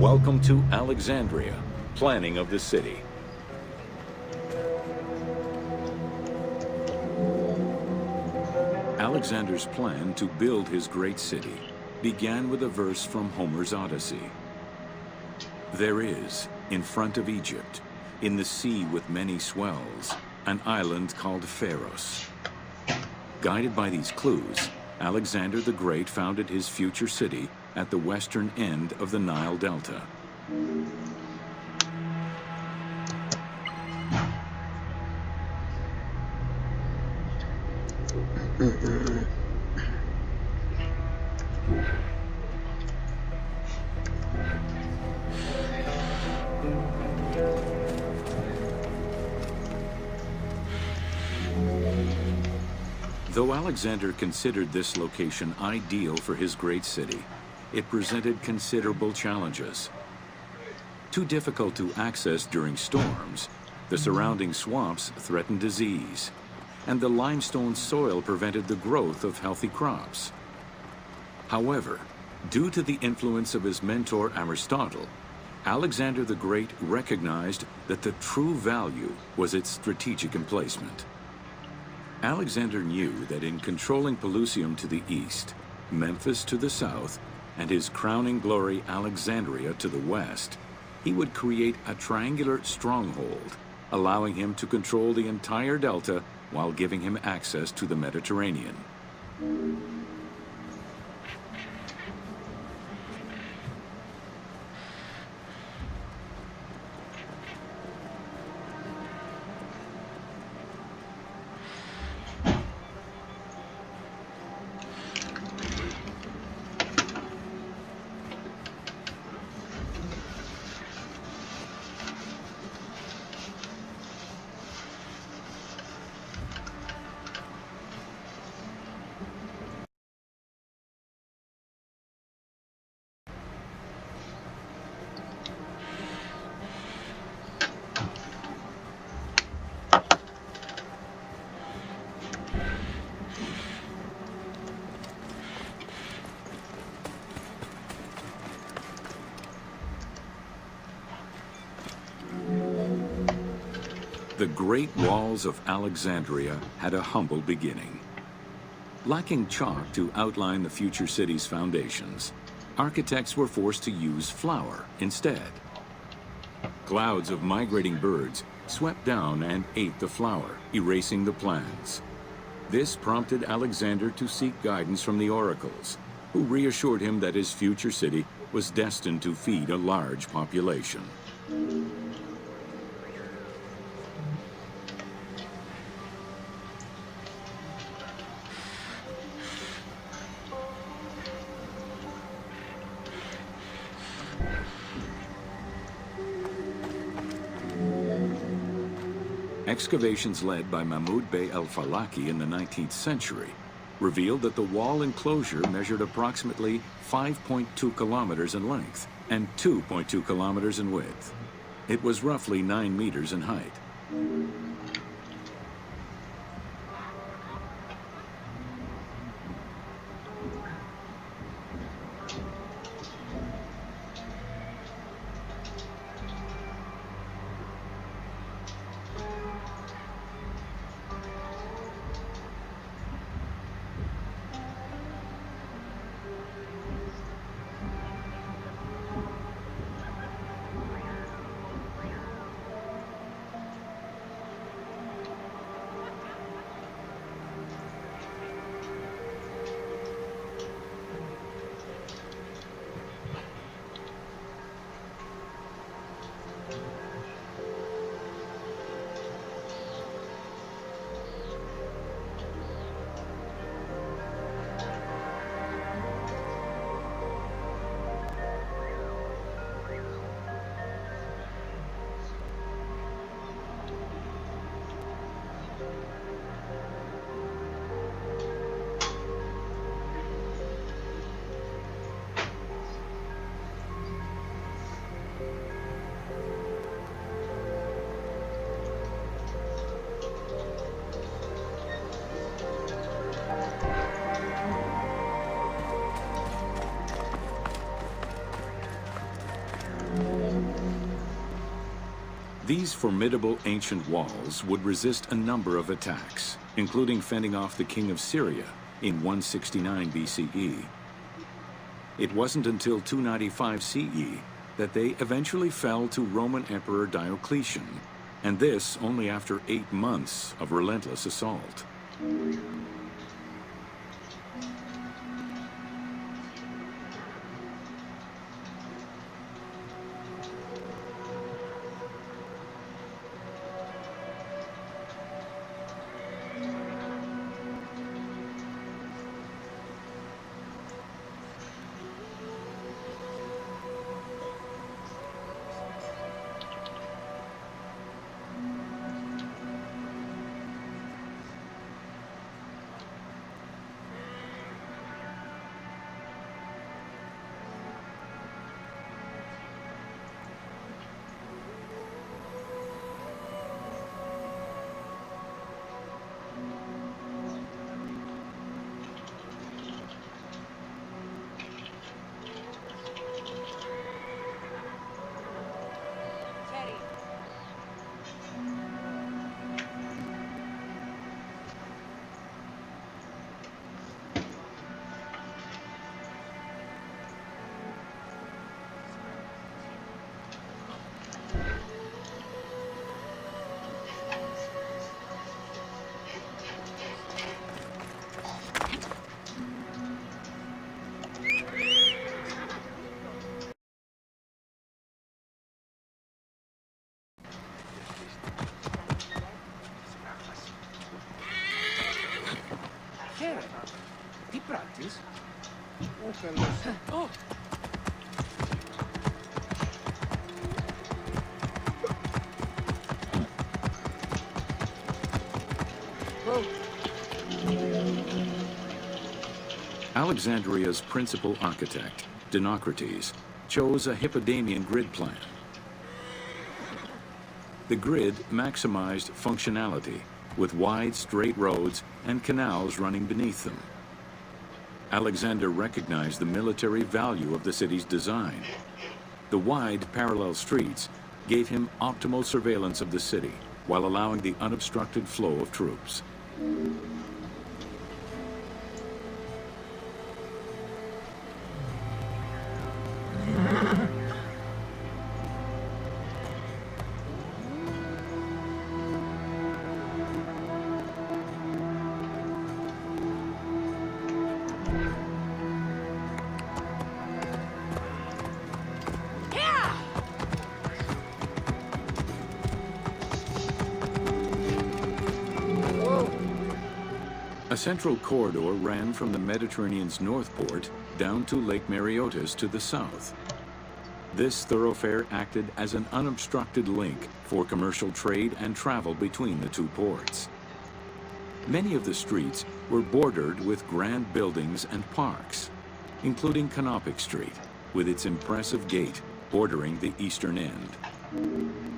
Welcome to Alexandria, planning of the city. Alexander's plan to build his great city began with a verse from Homer's Odyssey. There is, in front of Egypt, in the sea with many swells, an island called Pharos. Guided by these clues, Alexander the Great founded his future city at the western end of the Nile Delta. Though Alexander considered this location ideal for his great city, it presented considerable challenges. Too difficult to access during storms, the surrounding swamps threatened disease, and the limestone soil prevented the growth of healthy crops. However, due to the influence of his mentor Aristotle, Alexander the Great recognized that the true value was its strategic emplacement. Alexander knew that in controlling Pelusium to the east, Memphis to the south, and his crowning glory Alexandria to the west, he would create a triangular stronghold, allowing him to control the entire delta while giving him access to the Mediterranean. The Great Walls of Alexandria had a humble beginning. Lacking chalk to outline the future city's foundations, architects were forced to use flour instead. Clouds of migrating birds swept down and ate the flour, erasing the plans. This prompted Alexander to seek guidance from the oracles, who reassured him that his future city was destined to feed a large population. Excavations led by Mahmud Bey el-Falaki in the 19th century revealed that the wall enclosure measured approximately 5.2 kilometers in length and 2.2 kilometers in width. It was roughly 9 meters in height. These formidable ancient walls would resist a number of attacks, including fending off the king of Syria in 169 BCE. It wasn't until 295 CE that they eventually fell to Roman Emperor Diocletian, and this only after 8 months of relentless assault. Ti practice? Oh! Alexandria's principal architect, Dinocrates, chose a Hippodamian grid plan. The grid maximized functionality, with wide, straight roads and canals running beneath them. Alexander recognized the military value of the city's design. The wide, parallel streets gave him optimal surveillance of the city, while allowing the unobstructed flow of troops. A central corridor ran from the Mediterranean's north port down to Lake Mareotis to the south. This thoroughfare acted as an unobstructed link for commercial trade and travel between the two ports. Many of the streets were bordered with grand buildings and parks, including Canopic Street, with its impressive gate bordering the eastern end.